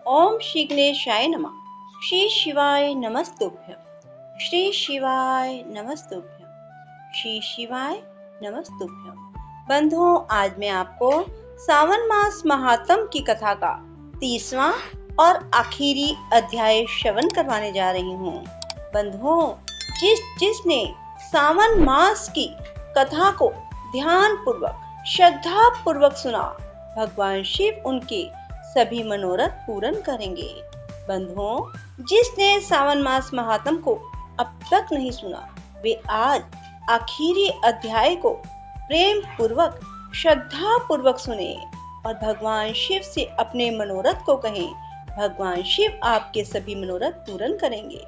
ओम श्री गणेशाय नमः। श्री शिवाय नमस्तुभ्यं। श्री शिवाय नमस्तुभ्यं। श्री शिवाय नमस्तुभ्यं। बंधुओं, आज मैं आपको सावन मास महात्म की कथा का 30वां और आखिरी अध्याय श्रवण करवाने जा रही हूँ। बंधुओं, जिसने सावन मास की कथा को ध्यान पूर्वक, श्रद्धा पूर्वक सुना, भगवान शिव उनके सभी मनोरथ पूर्ण करेंगे। बंधुओं, जिसने सावन मास महात्म को अब तक नहीं सुना, वे आज आखिरी अध्याय को प्रेम पूर्वक, श्रद्धा पूर्वक सुने और भगवान शिव से अपने मनोरथ को कहें। भगवान शिव आपके सभी मनोरथ पूर्ण करेंगे।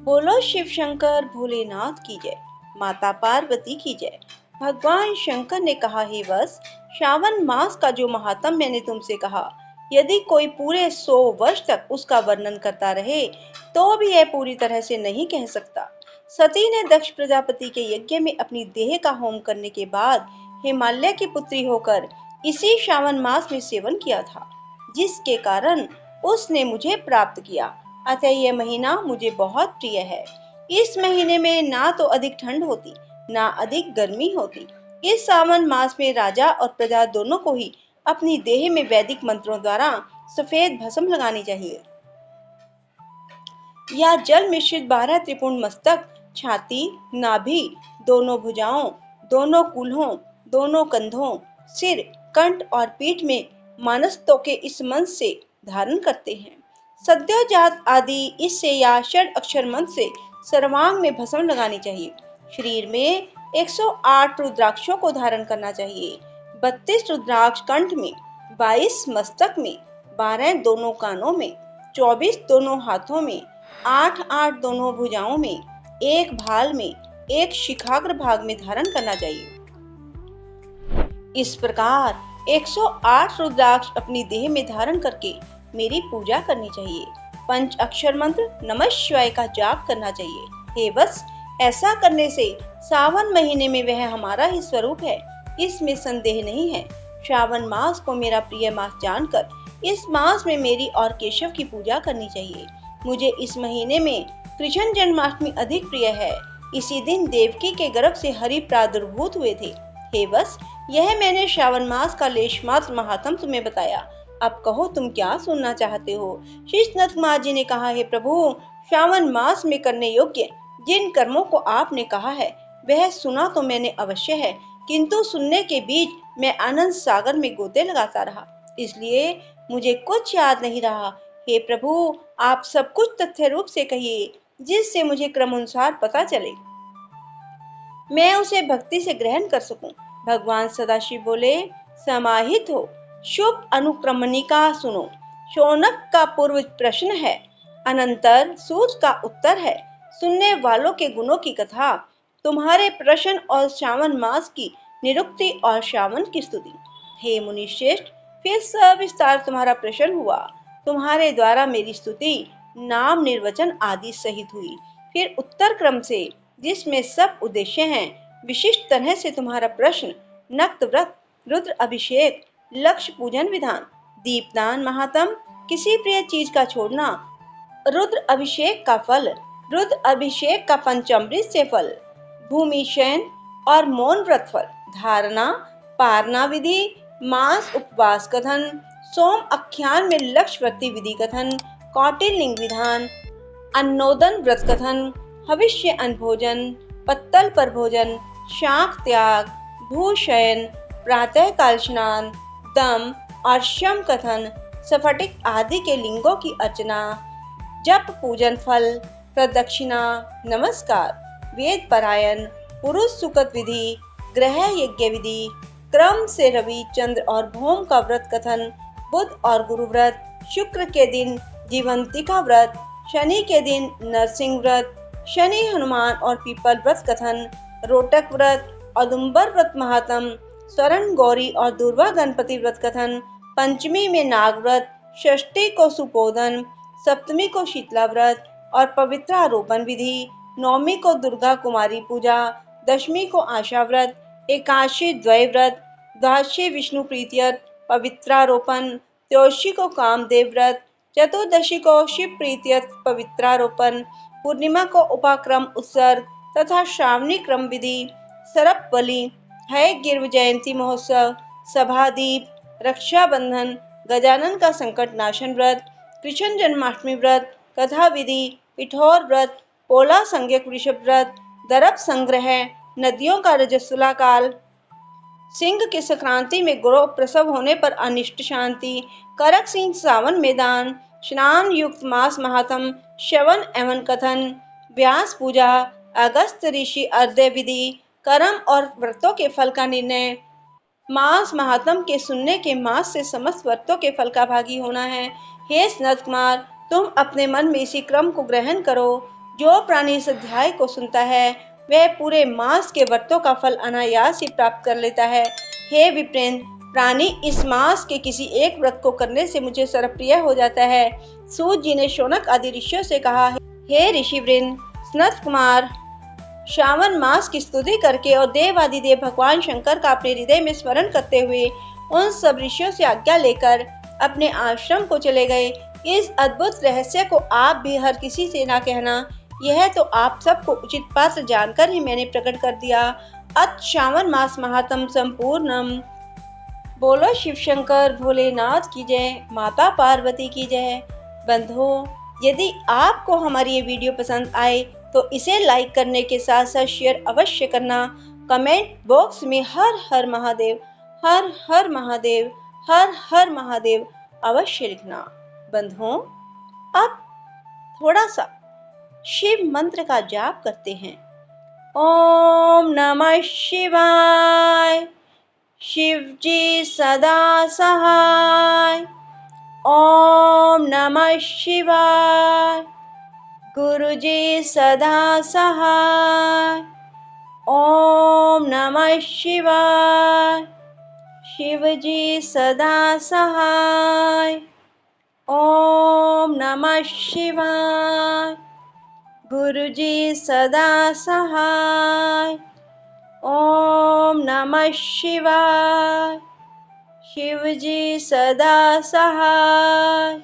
बोलो शिव शंकर भोलेनाथ की जय, माता पार्वती की जय। भगवान शंकर ने कहा, हे वत्स, श्रावण मास का जो महात्म मैंने तुमसे कहा, यदि कोई पूरे 100 वर्ष तक उसका वर्णन करता रहे तो भी यह पूरी तरह से नहीं कह सकता। सती ने दक्ष प्रजापति के यज्ञ में अपनी देह का होम करने के बाद हिमालय की पुत्री होकर इसी श्रावण मास में सेवन किया था, जिसके कारण उसने मुझे प्राप्त किया। अतः यह महीना मुझे बहुत प्रिय है। इस महीने में ना तो अधिक ठंड होती, ना अधिक गर्मी होती। इस सावन मास में राजा और प्रजा दोनों को ही अपनी देह में वैदिक मंत्रों द्वारा सफेद भस्म लगानी चाहिए। या जल मिश्रित 12 त्रिपुंड मस्तक, छाती, नाभि, दोनों भुजाओं, दोनों कूल्हों, दोनों कंधों, सिर, कंठ और पीठ में मानस्तों के इस मंत्र से धारण करते हैं। सद्योजात आदि इससे या षड अक्षर मंत्र से सर्वांग में भस्म लगानी चाहिए। शरीर में 108 रुद्राक्षों को धारण करना चाहिए। 32 रुद्राक्ष कंठ में, 22 मस्तक में, 12 दोनों कानों में, 24 दोनों हाथों में, 8 दोनों भुजाओं में, 1 भाल में, 1 शिखाग्र भाग में धारण करना चाहिए। इस प्रकार 108 रुद्राक्ष अपनी देह में धारण करके मेरी पूजा करनी चाहिए। 5 अक्षर मंत्र नमः शिवाय का जाप करना चाहिए। हे वत्स, ऐसा करने से सावन महीने में वह हमारा ही स्वरूप है, इसमें संदेह नहीं है। श्रावण मास को मेरा प्रिय मास जानकर इस मास में मेरी और केशव की पूजा करनी चाहिए। मुझे इस महीने में कृष्ण जन्माष्टमी अधिक प्रिय है। इसी दिन देवकी के गर्भ से हरि प्रादुर्भूत हुए थे। हे वत्स, यह मैंने श्रावण मास का लेश मात्र महात्म तुम्हें बताया। अब कहो, तुम क्या सुनना चाहते हो? शीशनाथ कुमार जी ने कहा, हे प्रभु, श्रावण मास में करने योग्य जिन कर्मों को आपने कहा है वह सुना तो मैंने अवश्य है, किंतु सुनने के बीच मैं आनंद सागर में गोते लगाता रहा, इसलिए मुझे कुछ याद नहीं रहा। हे प्रभु, आप सब कुछ तथ्य रूप से कहिए, जिससे मुझे क्रमानुसार पता चले, मैं उसे भक्ति से ग्रहण कर सकूं। भगवान सदाशिव बोले, समाहित हो, शुभ अनुक्रमणिका सुनो। शौनक का पूर्व प्रश्न है, अनंतर सूत का उत्तर है। सुनने वालों के गुणों की कथा, तुम्हारे प्रश्न और श्रावण मास की निरुक्ति और श्रावण की स्तुति। हे मुनि श्रेष्ठ, फिर सविस्तार तुम्हारा प्रश्न हुआ। तुम्हारे द्वारा मेरी स्तुति, नाम निर्वचन आदि सहित हुई। फिर उत्तर क्रम से, जिसमें सब उद्देश्य हैं, विशिष्ट तरह से तुम्हारा प्रश्न, नक्त व्रत, रुद्र अभिषेक, लक्ष्य पूजन विधान, दीपदान महात्म, किसी प्रिय चीज का छोड़ना, रुद्र अभिषेक का फल, रुद्र अभिषेक का पंचामृत से फल, भूमि शयन और मौन व्रत फल, धारणा, पारना विधि, मास उपवास कथन, सोम आख्यान में लक्ष्य व्रति विधि कथन, कौटिल्य विधान, अन्नोदन व्रत कथन, हविष्य अन्न पत्तल पर भोजन, शाख त्याग, भूशयन, प्रातः काल स्नान, दम और शम कथन, स्फटिक आदि के लिंगों की अर्चना, जप पूजन फल, प्रदक्षिणा, नमस्कार, वेद पारायण, पुरुष सुकत विधि, ग्रह यज्ञ विधि, क्रम से रवि, चंद्र और भौम का व्रत कथन, बुध और गुरु व्रत, शुक्र के दिन जीवंतिका व्रत, शनि के दिन नरसिंह व्रत, शनि हनुमान और पीपल व्रत कथन, रोटक व्रत, औदुंबर व्रत महात्म, स्वर्ण गौरी और दुर्वा गणपति व्रत कथन, पंचमी में नाग व्रत, षष्ठी को सुपोधन, सप्तमी को शीतला व्रत और पवित्रारोपण विधि, नौमी को दुर्गा कुमारी पूजा, दशमी को आशा व्रत, एकादशी द्वय व्रत, द्वादशी विष्णु प्रीत्यर्थ, पवित्रारोपण, त्योदशी को कामदेव व्रत, चतुर्दशी को शिव प्रीत्यर्थ पवित्रारोपण, पूर्णिमा को उपाक्रम उत्सर्ग तथा श्रावणी क्रम विधि, सरप बलि, हयग्रीव जयंती महोत्सव, सभादीप, रक्षाबंधन, गजानन का संकट नाशन व्रत, कृष्ण जन्माष्टमी व्रत, कथा विधि, पिठौर व्रत, पोला संज्ञक वृषभ व्रत, दरब संग्रह, नदियों का रजस्वला काल, सिंह की संक्रांति में गृह प्रसव होने पर अनिष्ट शांति, करक सिंह सावन में दान, स्नान युक्त मास महात्म, श्रवण एवं कथन, व्यास पूजा, अगस्त ऋषि अर्घ्य विधि, कर्म और व्रतों के फल का निर्णय। मास महात्म के सुनने के मास से समस्त व्रतों के फल का भागी होना है। हे सनत कुमार, तुम अपने मन में इसी क्रम को ग्रहण करो। जो प्राणी इस अध्याय को सुनता है वह पूरे मास के व्रतों का फल अनायास ही प्राप्त कर लेता है। हे विप्रेंद्र, प्राणी इस मास के किसी एक व्रत को करने से मुझे सर्वप्रिय हो जाता है। सूत जी ने शौनक आदि ऋषियों से कहा, हे ऋषिवृंद, सनत कुमार श्रावण मास की स्तुति करके और देवादिदेव भगवान शंकर का अपने हृदय में स्मरण करते हुए उन सब ऋषियों से आज्ञा लेकर अपने आश्रम को चले गए। इस अद्भुत रहस्य को आप भी हर किसी से ना कहना, यह तो आप सबको उचित पात्र जानकर ही मैंने प्रकट कर दिया। अत श्रावण मास महात्म संपूर्णम। बोलो शिव शंकर भोलेनाथ की जय, माता पार्वती की जय। बंधुओं, यदि आपको हमारी ये वीडियो पसंद आए तो इसे लाइक करने के साथ साथ शेयर अवश्य करना। कमेंट बॉक्स में हर हर महादेव, हर हर महादेव, हर हर महादेव अवश्य लिखना। बंधुओं, अब थोड़ा सा शिव मंत्र का जाप करते हैं। ओम नमः शिवाय। शिव जी सदा सहाय। ओम नमः शिवाय। गुरु जी सदा सहाय। ओम नमः शिवाय। शिव जी सदा सहाय। ओम नमः शिवाय। गुरु जी सदा सहाय। ओम नमः शिवाय। शिव जी सदा सहाय।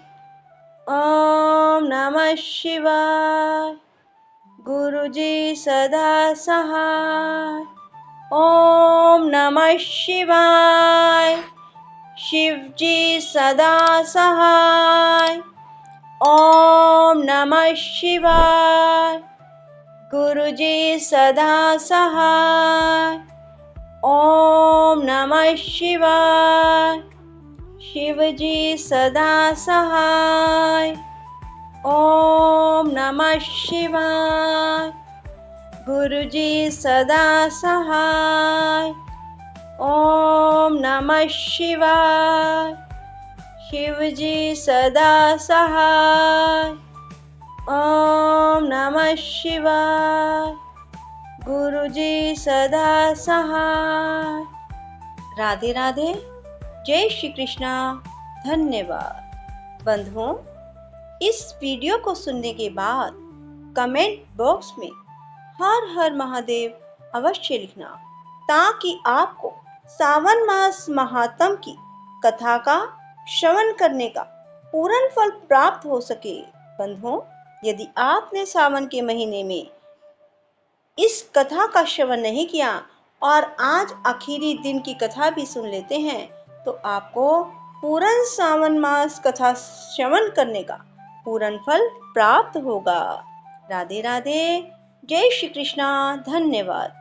ओम नमः शिवाय। गुरु जी सदा सहाय। ओम नमः शिवाय। शिव जी सदा सहाय। ओम नमः शिवाय। गुरु जी सदा सहाय। ओम नमः शिवाय। शिव जी सदा सहाय। ओम नमः शिवाय। गुरु जी सदा सहाय। ओम नमः शिवाय। शिव जी सदा सहाय। ओम नमः शिवाय। गुरु जी सदा सहाय। राधे राधे। जय श्री कृष्णा। धन्यवाद। बंधुओं, इस वीडियो को सुनने के बाद कमेंट बॉक्स में हर हर महादेव अवश्य लिखना, ताकि आपको सावन मास महात्म की कथा का श्रवण करने का पूर्ण फल प्राप्त हो सके। बंधुओं, यदि आपने सावन के महीने में इस कथा का श्रवण नहीं किया और आज आखिरी दिन की कथा भी सुन लेते हैं तो आपको पूर्ण सावन मास कथा श्रवण करने का पूर्ण फल प्राप्त होगा। राधे राधे। जय श्री कृष्णा। धन्यवाद।